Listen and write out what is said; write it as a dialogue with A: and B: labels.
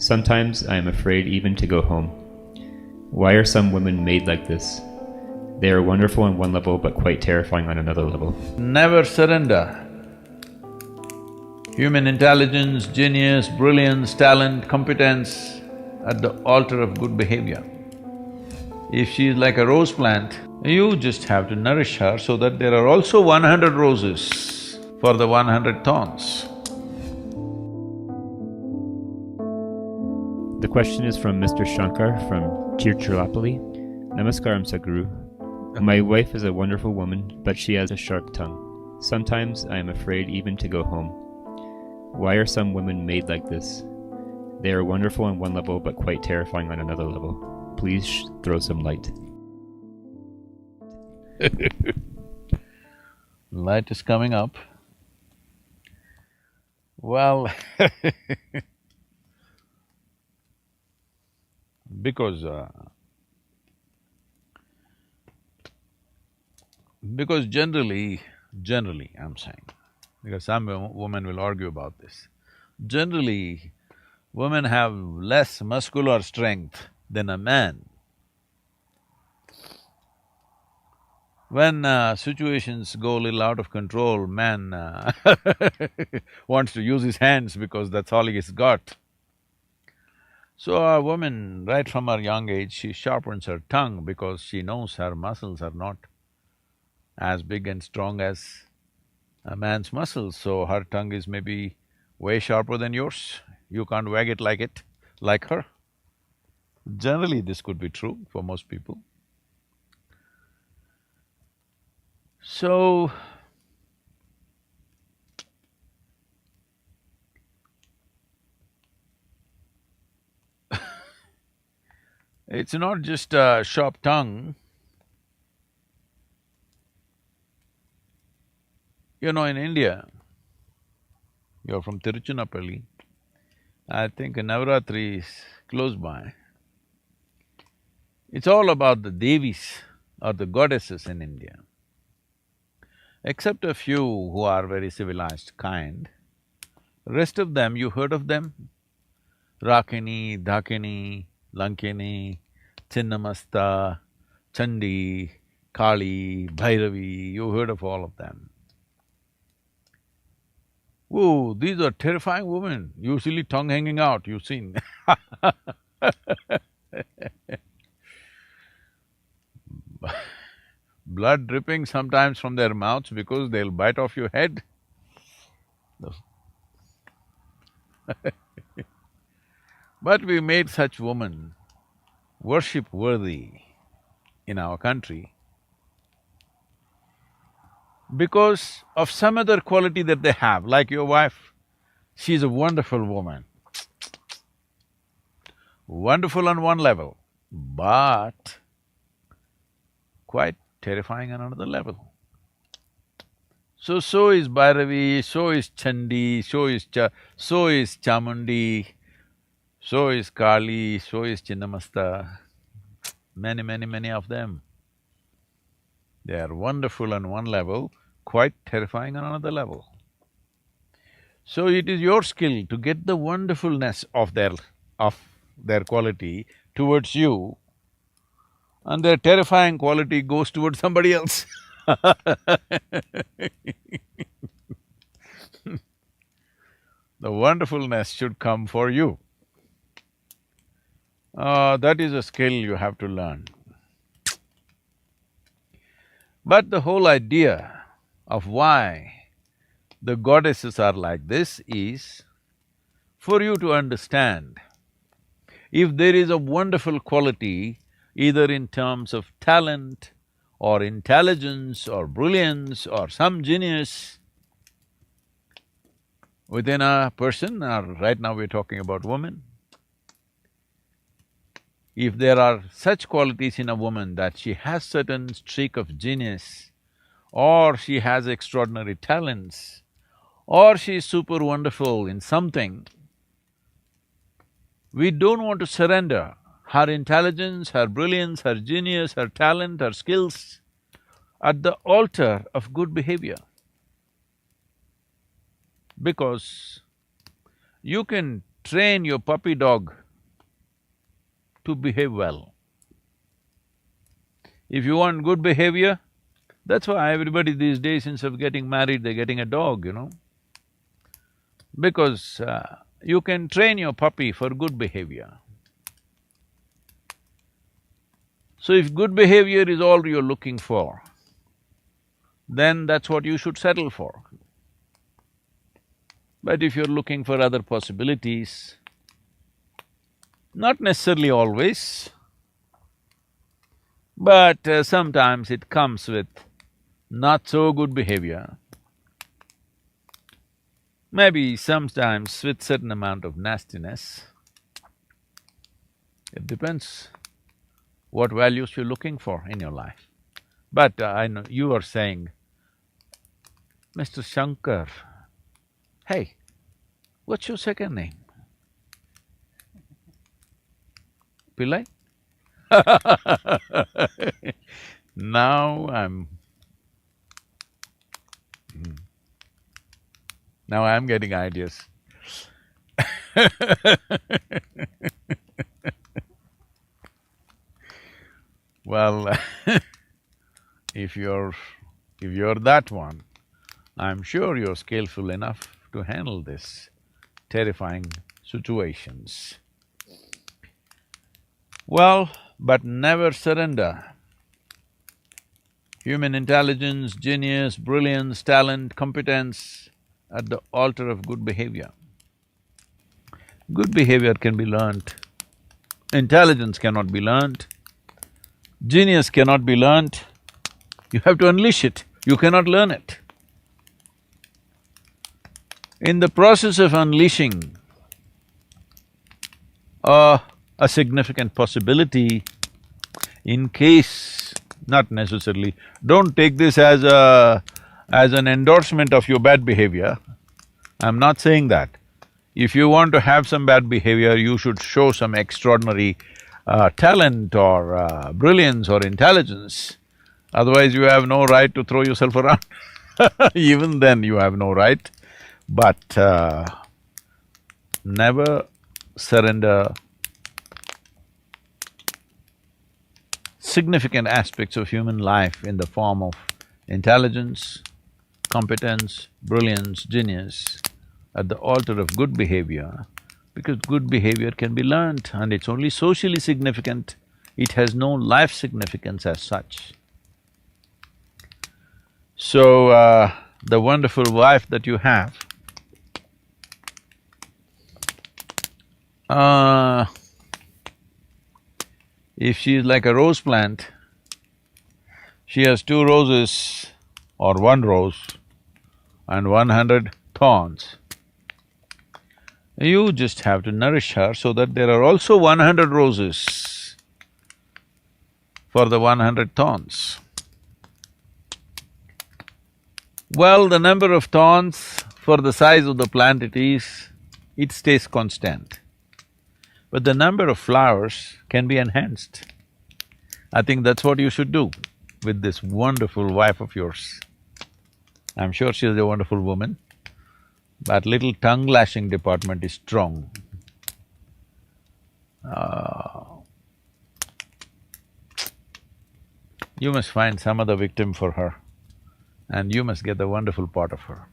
A: Sometimes I am afraid even to go home. Why are some women made like this? They are wonderful on one level but quite terrifying on another level.
B: Never surrender. Human intelligence, genius, brilliance, talent, competence at the altar of good behavior. If she is like a rose plant, you just have to nourish her so that there are also 100 roses for the 100 thorns.
A: The question is from Mr. Shankar from Tirchulapalli. Namaskaram, Sadhguru. My wife is a wonderful woman, but she has a sharp tongue. Sometimes I am afraid even to go home. Why are some women made like this? They are wonderful on one level but quite terrifying on another level. Please throw some light.
B: Light is coming up. Well, because generally I'm saying, because some women will argue about this, generally women have less muscular strength than a man. When situations go a little out of control, man wants to use his hands because that's all he's got. So a woman, right from her young age, she sharpens her tongue because she knows her muscles are not as big and strong as a man's muscles, so her tongue is maybe way sharper than yours. You can't wag it like her. Generally, this could be true for most people. So, it's not just a sharp tongue. You know, in India, you're from Tiruchirappalli, I think Navaratri is close by. It's all about the Devis or the goddesses in India. Except a few who are very civilized kind, rest of them, you heard of them? Rakini, Dakini, Lankini, Chinnamasta, Chandi, Kali, Bhairavi, you heard of all of them. Whoa, these are terrifying women, usually tongue hanging out, you've seen blood dripping sometimes from their mouths because they'll bite off your head. But we made such women worship-worthy in our country because of some other quality that they have, like your wife. She's a wonderful woman, wonderful on one level, but quite terrifying on another level. So is Bhairavi, so is Chandi, so is Chamundi, so is Kali, so is Chinnamasta, many of them. They are wonderful on one level, quite terrifying on another level. So it is your skill to get the wonderfulness of their quality towards you, and their terrifying quality goes towards somebody else. The wonderfulness should come for you. That is a skill you have to learn. But the whole idea of why the goddesses are like this is for you to understand, if there is a wonderful quality, either in terms of talent or intelligence or brilliance or some genius within a person, or right now we're talking about women, if there are such qualities in a woman that she has certain streak of genius, or she has extraordinary talents, or she is super wonderful in something, we don't want to surrender her intelligence, her brilliance, her genius, her talent, her skills at the altar of good behavior. Because you can train your puppy dog to behave well. If you want good behavior, that's why everybody these days, instead of getting married, they're getting a dog, you know. Because you can train your puppy for good behavior. So if good behavior is all you're looking for, then that's what you should settle for. But if you're looking for other possibilities, not necessarily always, but sometimes it comes with not so good behavior. Maybe sometimes with certain amount of nastiness. It depends what values you're looking for in your life. But I know you are saying, Mr. Shankar, hey, what's your second name? Pillai? Now I'm getting ideas. Well, if you're that one, I'm sure you're skillful enough to handle this terrifying situations. Well, but never surrender. Human intelligence, genius, brilliance, talent, competence at the altar of good behavior. Good behavior can be learnt. Intelligence cannot be learnt. Genius cannot be learnt. You have to unleash it, you cannot learn it. In the process of unleashing a significant possibility, in case, not necessarily, don't take this as an endorsement of your bad behavior. I'm not saying that. If you want to have some bad behavior, you should show some extraordinary talent or brilliance or intelligence. Otherwise, you have no right to throw yourself around. Even then, you have no right. But never surrender significant aspects of human life in the form of intelligence, competence, brilliance, genius at the altar of good behavior, because good behavior can be learnt and it's only socially significant, it has no life significance as such. So, the wonderful wife that you have, if she is like a rose plant, she has 2 roses or 1 rose and 100 thorns. You just have to nourish her so that there are also 100 roses for the 100 thorns. Well, the number of thorns for the size of the plant it stays constant. But the number of flowers can be enhanced. I think that's what you should do with this wonderful wife of yours. I'm sure she's a wonderful woman, but little tongue-lashing department is strong. You must find some other victim for her, and you must get the wonderful part of her.